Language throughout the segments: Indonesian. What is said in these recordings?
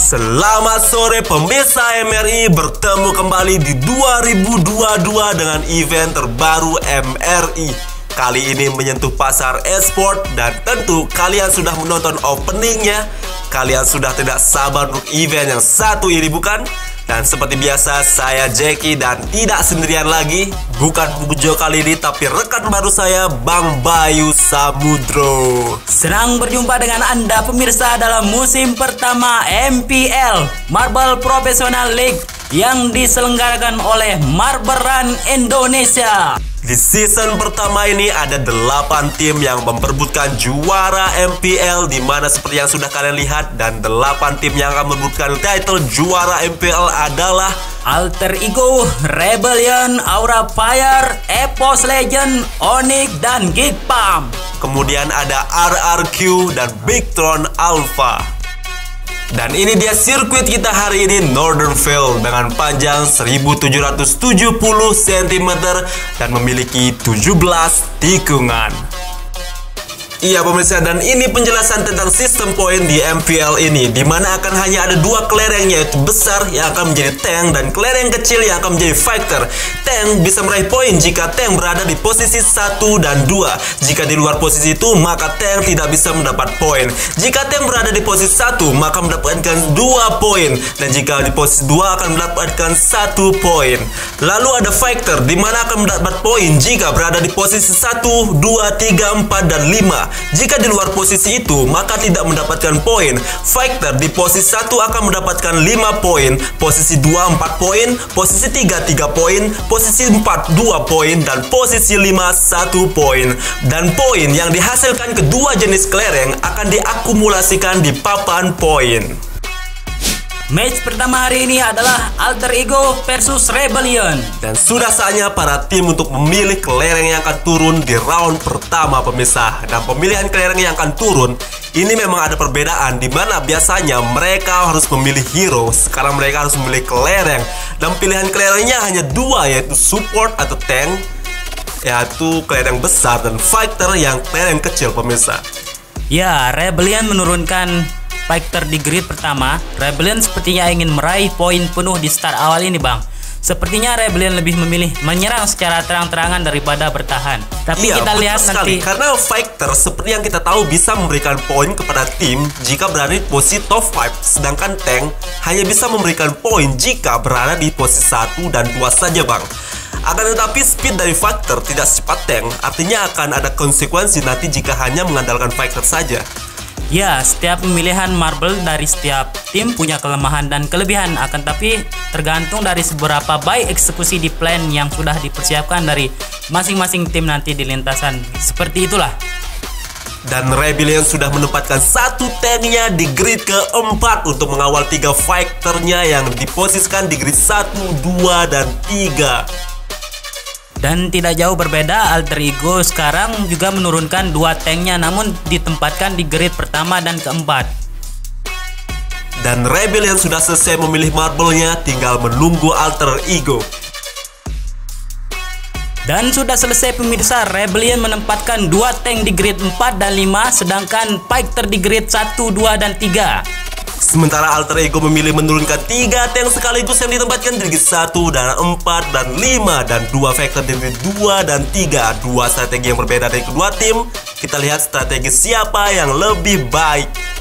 Selamat sore pemirsa MRI, bertemu kembali di 2022 dengan event terbaru MRI. Kali ini menyentuh pasar e-sport dan tentu kalian sudah menonton openingnya. Kalian sudah tidak sabar untuk event yang satu ini, bukan? Dan seperti biasa, saya Jackie dan tidak sendirian lagi. Bukan Bujo kali ini, tapi rekan baru saya, Bang Bayu Samudro. Senang berjumpa dengan Anda pemirsa dalam musim pertama MPL, Marble Professional League, yang diselenggarakan oleh Marble Run Indonesia. Di season pertama ini ada 8 tim yang memperebutkan juara MPL, di mana seperti yang sudah kalian lihat, dan 8 tim yang akan memperebutkan title juara MPL adalah Alter Ego, Rebellion, Aura Fire, Epos Legend, Onyx, dan Geek Pump. Kemudian ada RRQ dan Big Tron Alpha. Dan ini dia sirkuit kita hari ini, Northern Vale, dengan panjang 1770 cm dan memiliki 17 tikungan. Iya pemirsa, dan ini penjelasan tentang sistem poin di MPL ini, di mana akan hanya ada 2 kelereng, yaitu besar yang akan menjadi tank dan kelereng kecil yang akan menjadi fighter. Tank bisa meraih poin jika tank berada di posisi 1 dan 2. Jika di luar posisi itu, maka tank tidak bisa mendapat poin. Jika tank berada di posisi 1, maka mendapatkan 2 poin, dan jika di posisi 2 akan mendapatkan 1 poin. Lalu ada fighter, di mana akan mendapat poin jika berada di posisi 1, 2, 3, 4, dan 5. Jika di luar posisi itu, maka tidak mendapatkan poin. Fighter di posisi 1 akan mendapatkan 5 poin, posisi 2 4 poin, posisi 3 3 poin, posisi 4 2 poin, dan posisi 5 1 poin. Dan poin yang dihasilkan kedua jenis kelereng akan diakumulasikan di papan poin. Match pertama hari ini adalah Alter Ego versus Rebellion. Dan sudah saatnya para tim untuk memilih kelereng yang akan turun di round pertama pemirsa. Dan pemilihan kelereng yang akan turun ini memang ada perbedaan, di mana biasanya mereka harus memilih hero, sekarang mereka harus memilih kelereng. Dan pilihan kelerengnya hanya 2, yaitu support atau tank, yaitu kelereng besar, dan fighter yang kelereng kecil pemirsa. Ya, Rebellion menurunkan fighter di grid pertama. Rebellion sepertinya ingin meraih poin penuh di start awal ini, Bang. Sepertinya Rebellion lebih memilih menyerang secara terang-terangan daripada bertahan. Tapi iya, kita lihat sekali. nanti. Karena fighter seperti yang kita tahu bisa memberikan poin kepada tim jika berada di posisi top 5, sedangkan tank hanya bisa memberikan poin jika berada di posisi 1 dan 2 saja, Bang. Akan tetapi speed dari fighter tidak secepat tank, artinya akan ada konsekuensi nanti jika hanya mengandalkan fighter saja. Ya, setiap pemilihan marble dari setiap tim punya kelemahan dan kelebihan, akan tapi tergantung dari seberapa baik eksekusi di plan yang sudah dipersiapkan dari masing-masing tim nanti di lintasan. Seperti itulah. Dan Rebellion sudah menempatkan 1 tanknya di grid keempat untuk mengawal 3 fighternya yang diposisikan di grid 1, 2, dan 3. Dan tidak jauh berbeda, Alter Ego sekarang juga menurunkan 2 tanknya, namun ditempatkan di grid pertama dan keempat. Dan Rebellion sudah selesai memilih marble-nya, tinggal menunggu Alter Ego. Dan sudah selesai pemirsa, Rebellion menempatkan 2 tank di grid 4 dan 5, sedangkan fighter di grid 1, 2, dan 3. Sementara Alter Ego memilih menurunkan 3 tank sekaligus yang ditempatkan di grid 1 dan 4 dan 5, dan 2 fighter di grid 2 dan 3. 2 strategi yang berbeda dari kedua tim. Kita lihat strategi siapa yang lebih baik.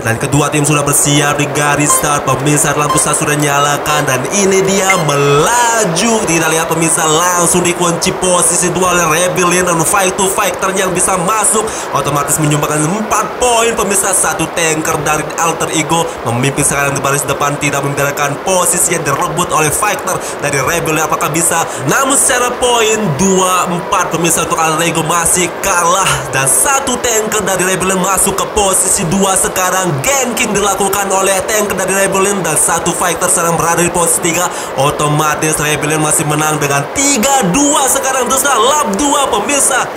Dan kedua tim sudah bersiap di garis start pemirsa, lampu start sudah nyalakan, dan ini dia melaju. Kita lihat pemirsa, langsung dikunci posisi 2 oleh Rebellion, dan fight to fighter yang bisa masuk otomatis menyumbangkan 4 poin pemirsa. 1 tanker dari Alter Ego memimpin sekarang di baris depan, tidak membiarkan posisi yang direbut oleh fighter dari Rebellion. Apakah bisa? Namun secara poin 2-4 pemirsa untuk Alter Ego masih kalah, dan 1 tanker dari Rebellion masuk ke posisi 2 sekarang. Ganking dilakukan oleh tank dari Rebellion, dan 1 fighter sekarang berada di posisi 3. Otomatis Rebellion masih menang dengan 3-2 sekarang, terus lap 2 pemirsa.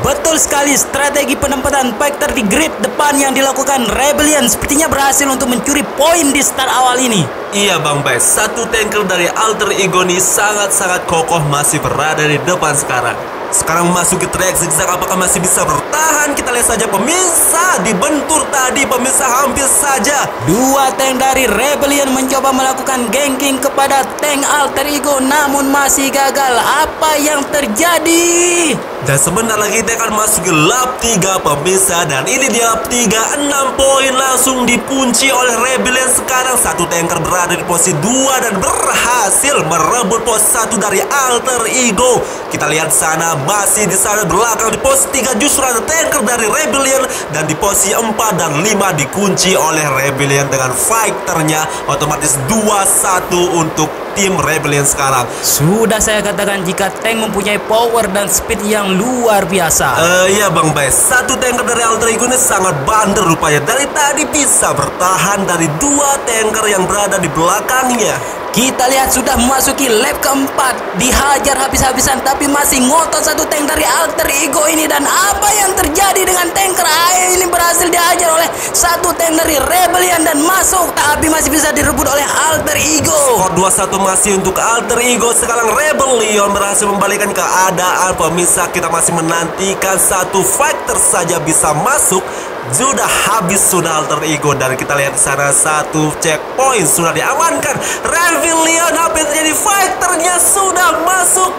Betul sekali, strategi penempatan fighter di grid depan yang dilakukan Rebellion sepertinya berhasil untuk mencuri poin di start awal ini. Iya Bang Bay, 1 tanker dari Alter Ego ini sangat-sangat kokoh, masih berada di depan sekarang. Sekarang masuk ke track zigzag, apakah masih bisa bertahan? Kita lihat saja pemirsa, dibentur tadi pemirsa hampir saja. Dua tank dari Rebellion mencoba melakukan ganking kepada tank Alter Ego, namun masih gagal. Apa yang terjadi? Dan sebentar lagi kita akan masuk ke lap 3 pemirsa. Dan ini dia lap 3, 6 poin langsung dikunci oleh Rebellion. Sekarang satu tanker berada di posisi 2 dan berhasil merebut posisi 1 dari Alter Ego. Kita lihat sana, masih di sana belakang di posisi 3 justru ada tanker dari Rebellion. Dan di posisi 4 dan 5 dikunci oleh Rebellion dengan fighternya. Otomatis 2-1 untuk tim Rebellion sekarang. Sudah saya katakan jika tank mempunyai power dan speed yang luar biasa. Iya Bang Bay, satu tanker dari Alter Ego ini sangat bandel rupanya. Dari tadi bisa bertahan dari dua tanker yang berada di belakangnya. Kita lihat sudah memasuki lap keempat, dihajar habis-habisan tapi masih ngotot satu tank dari Alter Ego ini. Dan apa yang terjadi dengan tanker AE ini berhasil dihajar oleh satu tank dari Rebellion dan masuk, tapi masih bisa direbut oleh Alter Ego. Skor 2-1 masih untuk Alter Ego. Sekarang Rebellion berhasil membalikan keadaan. Pemirsa, kita masih menantikan satu fighter saja bisa masuk. Sudah habis sudah Alter Ego dan kita lihat di sana satu checkpoint sudah diamankan. Rebellion, apa yang terjadi? Fighternya sudah masuk.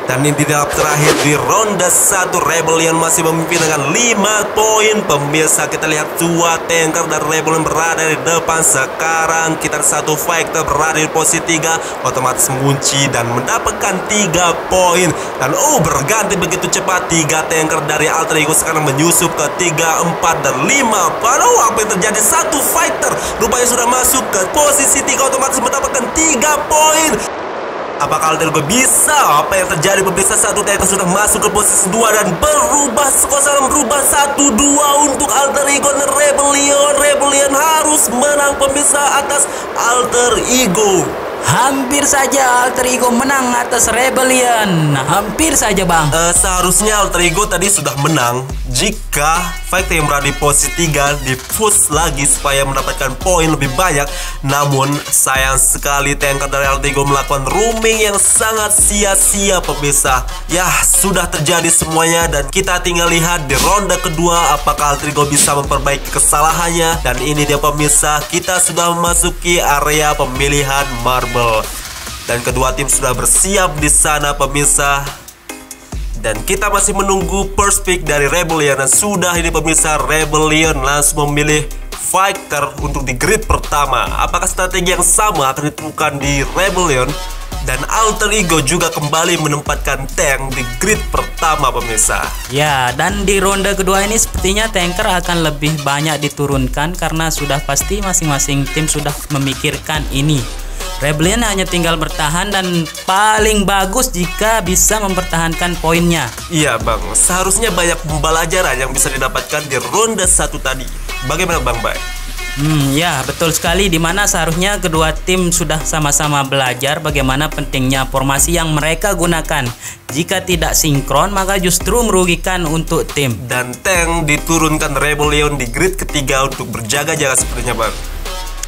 Dan ini di lap terakhir di ronde 1 Rebellion masih memimpin dengan 5 poin. Pemirsa, kita lihat dua tanker dari Rebellion berada di depan. Sekarang kita satu fighter berada di posisi 3, otomatis mengunci dan mendapatkan 3 poin. Dan berganti begitu cepat, 3 tanker dari Alter Ego sekarang menyusup ke 3, 4 dan 5. Apa yang terjadi? Satu fighter rupanya sudah masuk ke posisi 3, otomatis mendapatkan 3 poin. Apakah Alter Ego bisa? Apa yang terjadi pemirsa? Satu tanker sudah masuk ke posisi 2 dan berubah skor berubah 1-2 untuk Alter Ego dan Rebellion. Rebellion harus menang pemirsa atas Alter Ego. Hampir saja Alter Ego menang atas Rebellion. Hampir saja Bang. Seharusnya Alter Ego tadi sudah menang jika fighter yang berada di posisi 3 di-push lagi supaya mendapatkan poin lebih banyak. Namun sayang sekali tanker dari Alter Ego melakukan roaming yang sangat sia-sia pemirsa. Ya, sudah terjadi semuanya dan kita tinggal lihat di ronde kedua apakah Alter Ego bisa memperbaiki kesalahannya. Dan ini dia pemirsa, kita sudah memasuki area pemilihan marble. Dan kedua tim sudah bersiap di sana pemirsa. Dan kita masih menunggu first pick dari Rebellion. Dan sudah ini pemirsa, Rebellion langsung memilih fighter untuk di grid pertama. Apakah strategi yang sama akan ditemukan di Rebellion? Dan Alter Ego juga kembali menempatkan tank di grid pertama pemirsa. Ya, dan di ronde kedua ini sepertinya tanker akan lebih banyak diturunkan karena sudah pasti masing-masing tim sudah memikirkan ini. Rebellion hanya tinggal bertahan dan paling bagus jika bisa mempertahankan poinnya. Iya Bang, seharusnya banyak pembelajaran yang bisa didapatkan di ronde 1 tadi. Bagaimana Bang Bay? Ya betul sekali, dimana seharusnya kedua tim sudah sama-sama belajar bagaimana pentingnya formasi yang mereka gunakan. Jika tidak sinkron maka justru merugikan untuk tim. Dan tank diturunkan Rebellion di grid ketiga untuk berjaga-jaga sepertinya Bang.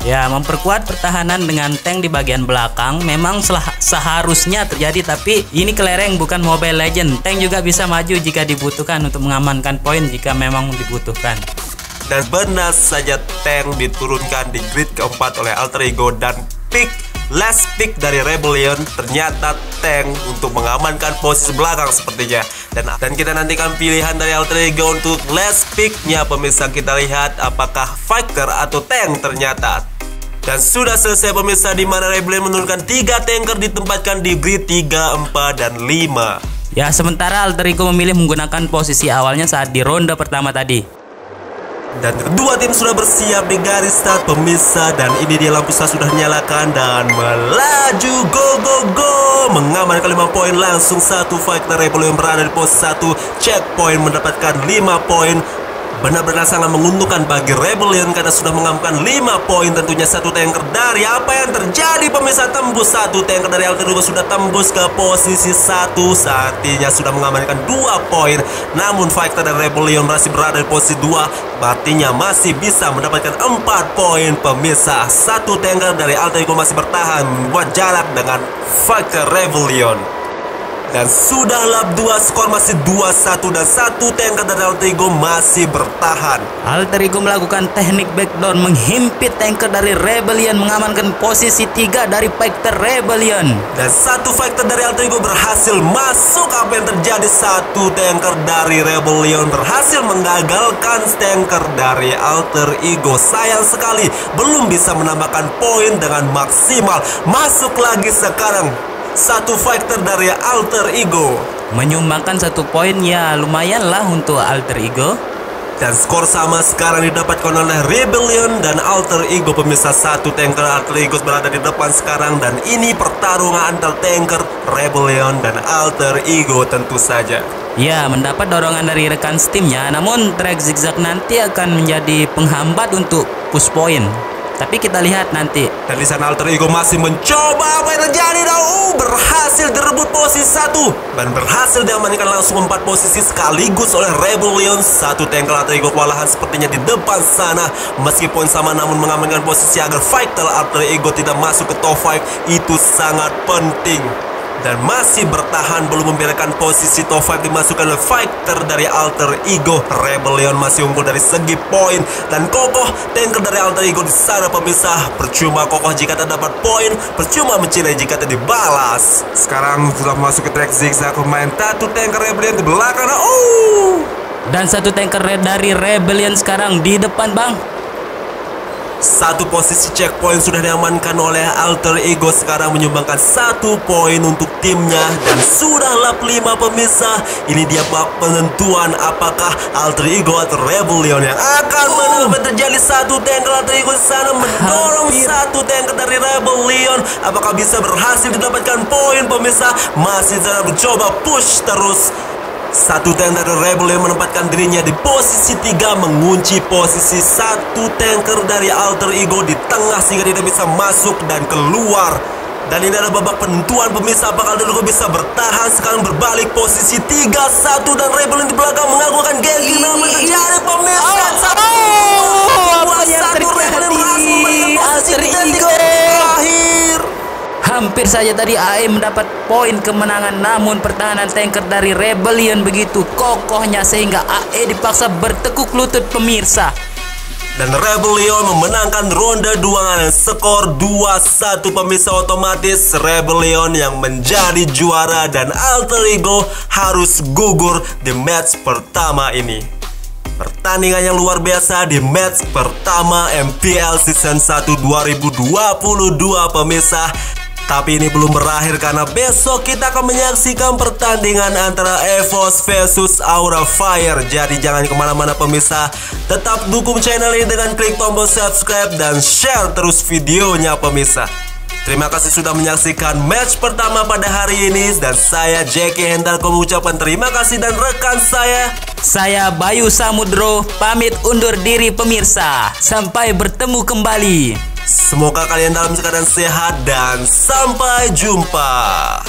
Ya, memperkuat pertahanan dengan tank di bagian belakang memang seharusnya terjadi, tapi ini kelereng bukan Mobile Legend. Tank juga bisa maju jika dibutuhkan untuk mengamankan poin jika memang dibutuhkan. Dan benar saja tank diturunkan di grid keempat oleh Alter Ego dan last pick dari Rebellion ternyata tank untuk mengamankan posisi belakang sepertinya. Dan kita nantikan pilihan dari Alter Ego untuk last picknya pemirsa. Kita lihat apakah fighter atau tank ternyata. Dan sudah selesai pemirsa, di mana Rebellion menurunkan 3 tanker ditempatkan di grid 3, 4 dan 5. Ya, sementara Alter Ego memilih menggunakan posisi awalnya saat di ronde pertama tadi. Dan kedua tim sudah bersiap di garis start pemirsa. Dan ini dia lampu start sudah nyalakan dan melaju, go go go, mengamankan 5 poin langsung. Satu fighter Rebellion berada di posisi 1, checkpoint mendapatkan 5 poin. Benar-benar sangat menguntungkan bagi Rebellion karena sudah mengamankan 5 poin. Tentunya satu tanker dari apa yang terjadi pemirsa, tembus satu tanker dari Alter Ego sudah tembus ke posisi 1, artinya sudah mengamankan 2 poin. Namun fighter dari Rebellion masih berada di posisi 2, artinya masih bisa mendapatkan 4 poin pemirsa. Satu tanker dari Alter Ego masih bertahan membuat jarak dengan fighter Rebellion. Dan sudah lap 2, skor masih 2-1 dan satu tanker dari Alter Ego masih bertahan. Alter Ego melakukan teknik backdown menghimpit tanker dari Rebellion, mengamankan posisi 3 dari fighter Rebellion. Dan satu fighter dari Alter Ego berhasil masuk. Apa yang terjadi? Satu tanker dari Rebellion berhasil menggagalkan tanker dari Alter Ego. Sayang sekali belum bisa menambahkan poin dengan maksimal. Masuk lagi sekarang satu fighter dari Alter Ego, menyumbangkan 1 poin, ya lumayan lah untuk Alter Ego. Dan skor sama sekarang didapatkan oleh Rebellion dan Alter Ego. Pemirsa, satu tanker Alter Ego berada di depan sekarang. Dan ini pertarungan antar tanker Rebellion dan Alter Ego tentu saja. Ya, mendapat dorongan dari rekan Steamnya, namun track zigzag nanti akan menjadi penghambat untuk push point. Tapi kita lihat nanti. Dan di sana Alter Ego masih mencoba. Apa yang terjadi? Berhasil direbut posisi 1 dan berhasil diamankan langsung 4 posisi sekaligus oleh Rebellion. Satu tanker Alter Ego kewalahan sepertinya di depan sana. Meskipun sama namun mengamankan posisi agar fighter Alter Ego tidak masuk ke top 5 itu sangat penting. Dan masih bertahan belum membereskan posisi top 5 dimasukkan oleh fighter dari Alter Ego. Rebellion masih unggul dari segi poin dan kokoh tanker dari Alter Ego di sana. Pemirsa, percuma kokoh jika tak dapat poin, percuma mencintai jika tak dibalas. Sekarang sudah masuk ke track zigzag, pemain satu tanker Rebellion di belakang. Dan satu tanker dari Rebellion sekarang di depan, Bang. Satu posisi checkpoint sudah diamankan oleh Alter Ego. Sekarang menyumbangkan 1 poin untuk timnya. Dan sudah lap 5, pemirsa. Ini dia bak penentuan apakah Alter Ego atau Rebellion yang akan menang. Terjadi satu tanker Alter Ego di sana mendorong satu tanker dari Rebellion. Apakah bisa berhasil didapatkan poin, pemirsa? Masih sedang mencoba push terus. Satu tanker dari Rebellion menempatkan dirinya di posisi 3, mengunci posisi satu tanker dari Alter Ego di tengah sehingga tidak bisa masuk dan keluar. Dan ini adalah babak penentuan, pemirsa. Apakah Alter Ego bisa bertahan? Sekarang berbalik posisi 3-1 dan Rebellion di belakang mengakukan gengsi. Namun terjadi, pemirsa. Apa yang terjadi? Alter Ego akhir. Hampir saja tadi AE mendapat poin kemenangan, namun pertahanan tanker dari Rebellion begitu kokohnya sehingga AE dipaksa bertekuk lutut, pemirsa. Dan Rebellion memenangkan ronde 2 dengan skor 2-1, pemirsa. Otomatis Rebellion yang menjadi juara dan Alter Ego harus gugur di match pertama ini. Pertandingan yang luar biasa di match pertama MPL Season 1 2022, pemirsa. Tapi ini belum berakhir karena besok kita akan menyaksikan pertandingan antara EVOS versus Aura Fire. Jadi jangan kemana-mana, pemirsa. Tetap dukung channel ini dengan klik tombol subscribe dan share terus videonya, pemirsa. Terima kasih sudah menyaksikan match pertama pada hari ini. Dan saya Jackie Hendar mengucapkan terima kasih. Dan rekan saya Bayu Samudro pamit undur diri, pemirsa. Sampai bertemu kembali. Semoga kalian dalam keadaan sehat dan sampai jumpa.